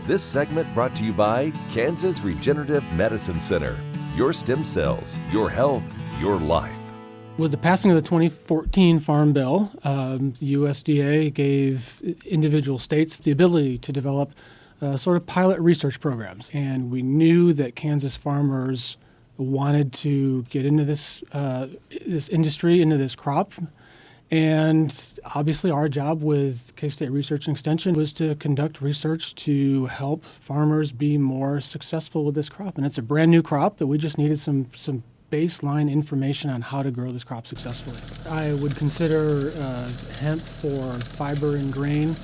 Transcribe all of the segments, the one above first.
This segment brought to you by Kansas Regenerative Medicine Center. Your stem cells, your health, your life. With the passing of the 2014 Farm Bill, the USDA gave individual states the ability to develop sort of pilot research programs. And we knew that Kansas farmers wanted to get into this industry, into this crop. And obviously our job with K-State Research and Extension was to conduct research to help farmers be more successful with this crop. And it's a brand new crop that we just needed some baseline information on how to grow this crop successfully. I would consider hemp for fiber and grain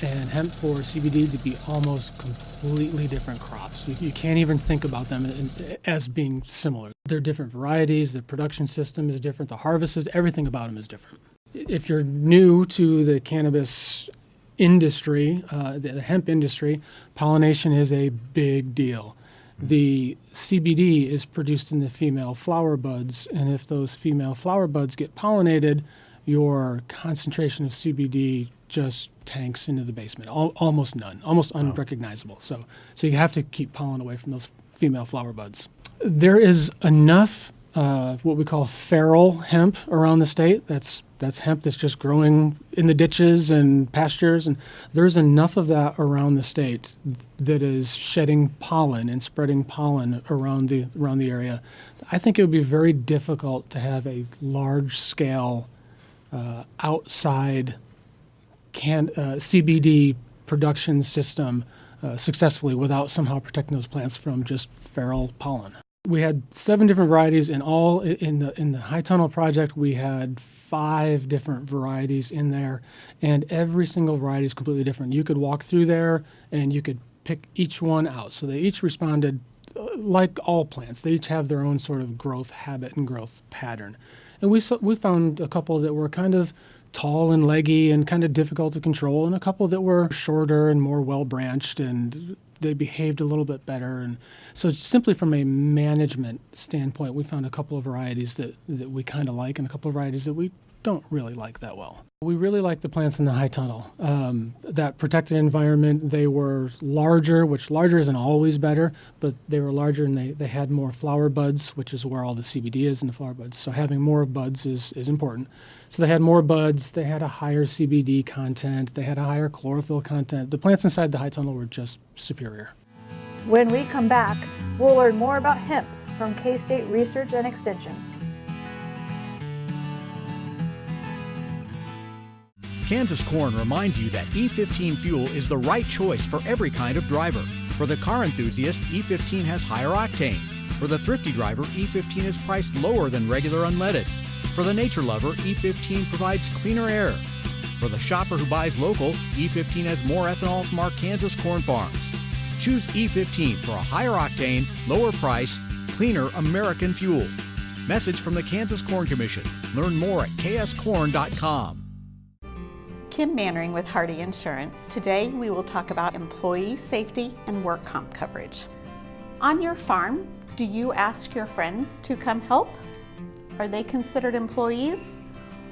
and hemp for CBD to be almost completely different crops. You can't even think about them as being similar. They're different varieties, the production system is different, the harvest is, everything about them is different. If you're new to the cannabis industry, the hemp industry, pollination is a big deal. The CBD is produced in the female flower buds, and if those female flower buds get pollinated, your concentration of CBD just tanks into the basement, almost none, almost unrecognizable. So you have to keep pollen away from those female flower buds. There is enough what we call feral hemp around the state. That's hemp that's just growing in the ditches and pastures, and there's enough of that around the state that is shedding pollen and spreading pollen around the area. I think it would be very difficult to have a large-scale outside CBD production system successfully without somehow protecting those plants from just feral pollen. We had 7 different varieties, and all in the High Tunnel project we had 5 different varieties in there, and every single variety is completely different. You could walk through there and you could pick each one out. So they each responded like all plants. They each have their own sort of growth habit and growth pattern. And we found a couple that were kind of tall and leggy and kind of difficult to control, and a couple that were shorter and more well-branched, and they behaved a little bit better. And so simply from a management standpoint, we found a couple of varieties that we kind of like and a couple of varieties that we don't really like that well. We really like the plants in the High Tunnel. That protected environment, they were larger, which larger isn't always better, but they were larger and they had more flower buds, which is where all the CBD is in the flower buds. So having more buds is important. So they had more buds, they had a higher CBD content, they had a higher chlorophyll content. The plants inside the High Tunnel were just superior. When we come back, we'll learn more about hemp from K-State Research and Extension. Kansas Corn reminds you that E15 fuel is the right choice for every kind of driver. For the car enthusiast, E15 has higher octane. For the thrifty driver, E15 is priced lower than regular unleaded. For the nature lover, E15 provides cleaner air. For the shopper who buys local, E15 has more ethanol from our Kansas corn farms. Choose E15 for a higher octane, lower price, cleaner American fuel. Message from the Kansas Corn Commission. Learn more at kscorn.com. Kim Mannering with Hardy Insurance. Today we will talk about employee safety and work comp coverage. On your farm, do you ask your friends to come help? Are they considered employees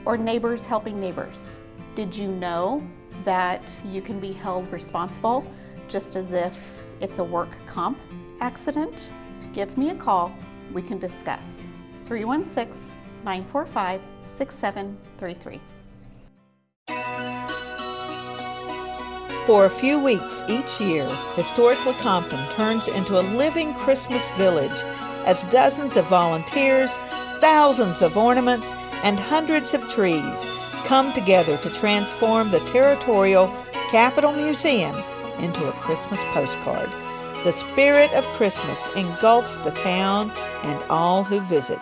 or neighbors helping neighbors? Did you know that you can be held responsible just as if it's a work comp accident? Give me a call, we can discuss. 316-945-6733. For a few weeks each year, historic Lecompton turns into a living Christmas village as dozens of volunteers, thousands of ornaments, and hundreds of trees come together to transform the Territorial Capitol Museum into a Christmas postcard. The spirit of Christmas engulfs the town and all who visit.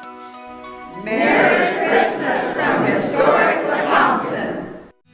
Merry Christmas from historic Lecompton.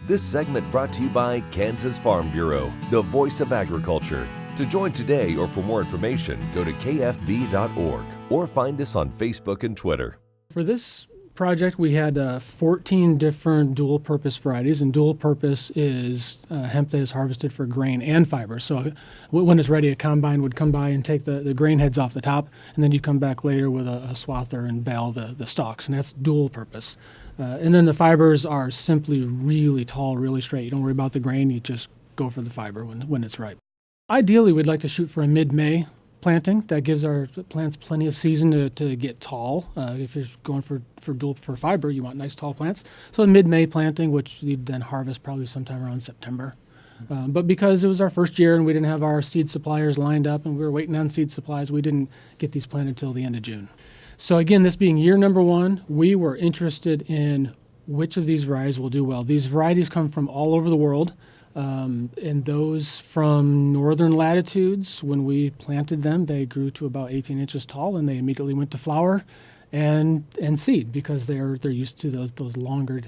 This segment brought to you by Kansas Farm Bureau, the voice of agriculture. To join today or for more information, go to kfb.org or find us on Facebook and Twitter. For this project, we had 14 different dual-purpose varieties, and dual-purpose is hemp that is harvested for grain and fiber. So when it's ready, a combine would come by and take the grain heads off the top, and then you come back later with a swather and bale the stalks, and that's dual-purpose. And then the fibers are simply really tall, really straight. You don't worry about the grain, you just go for the fiber when it's ripe. Ideally, we'd like to shoot for a mid-May planting. That gives our plants plenty of season to get tall. If you're going for fiber, you want nice tall plants. So a mid-May planting, which you'd then harvest probably sometime around September. But because it was our first year and we didn't have our seed suppliers lined up and we were waiting on seed supplies, we didn't get these planted until the end of June. So again, this being year number one, we were interested in which of these varieties will do well. These varieties come from all over the world. And those from northern latitudes, when we planted them, they grew to about 18 inches tall, and they immediately went to flower and seed because they're used to those longer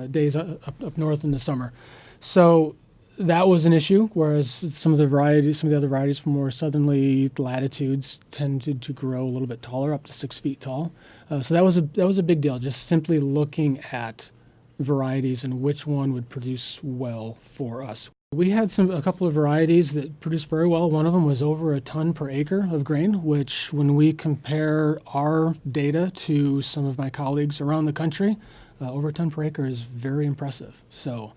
days up north in the summer. So that was an issue. Whereas some of the other varieties from more southerly latitudes tended to grow a little bit taller, up to 6 feet tall. So that was a big deal. Just simply looking at varieties and which one would produce well for us. We had a couple of varieties that produced very well. One of them was over a ton per acre of grain, which when we compare our data to some of my colleagues around the country, over a ton per acre is very impressive. So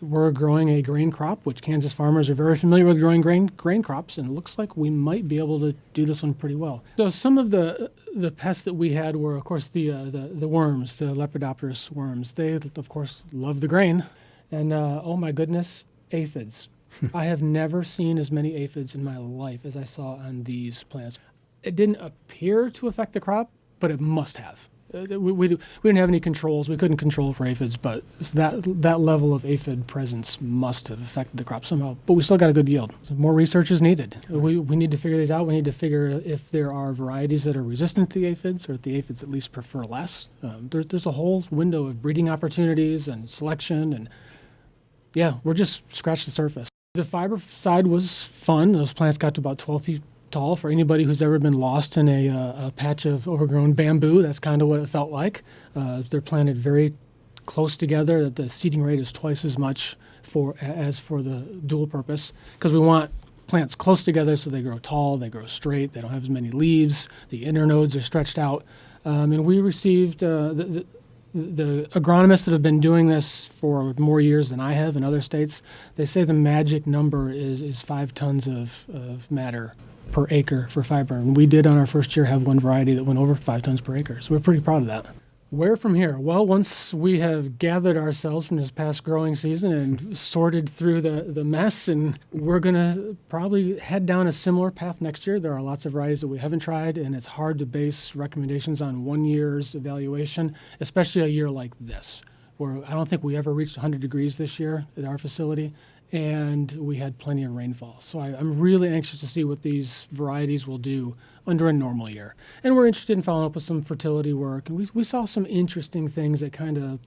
we're growing a grain crop, which Kansas farmers are very familiar with growing grain crops, and it looks like we might be able to do this one pretty well. So some of the pests that we had were, of course, the worms, the Lepidopterus worms. They, of course, love the grain. And oh my goodness, aphids. I have never seen as many aphids in my life as I saw on these plants. It didn't appear to affect the crop, but it must have. We didn't have any controls. We couldn't control for aphids, but that level of aphid presence must have affected the crop somehow. But we still got a good yield. So more research is needed. We need to figure these out. We need to figure if there are varieties that are resistant to the aphids, or if the aphids at least prefer less. There's a whole window of breeding opportunities and selection, and yeah, we're just scratched the surface. The fiber side was fun. Those plants got to about 12 feet tall. For anybody who's ever been lost in a patch of overgrown bamboo, that's kind of what it felt like. They're planted very close together. The seeding rate is twice as much as for the dual purpose, because we want plants close together so they grow tall, they grow straight, they don't have as many leaves, the internodes are stretched out. And we received the agronomists that have been doing this for more years than I have in other states, they say the magic number is 5 tons of matter per acre for fiber. And we did on our first year have one variety that went over 5 tons per acre. So we're pretty proud of that. Where from here? Well, once we have gathered ourselves from this past growing season and sorted through the mess, and we're going to probably head down a similar path next year. There are lots of varieties that we haven't tried, and it's hard to base recommendations on 1 year's evaluation, especially a year like this, where I don't think we ever reached 100 degrees this year at our facility, and we had plenty of rainfall. So I'm really anxious to see what these varieties will do under a normal year. And we're interested in following up with some fertility work. And we saw some interesting things that kind of,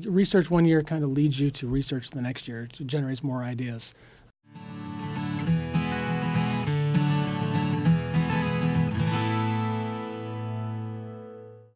research 1 year kind of leads you to research the next year. It generates more ideas.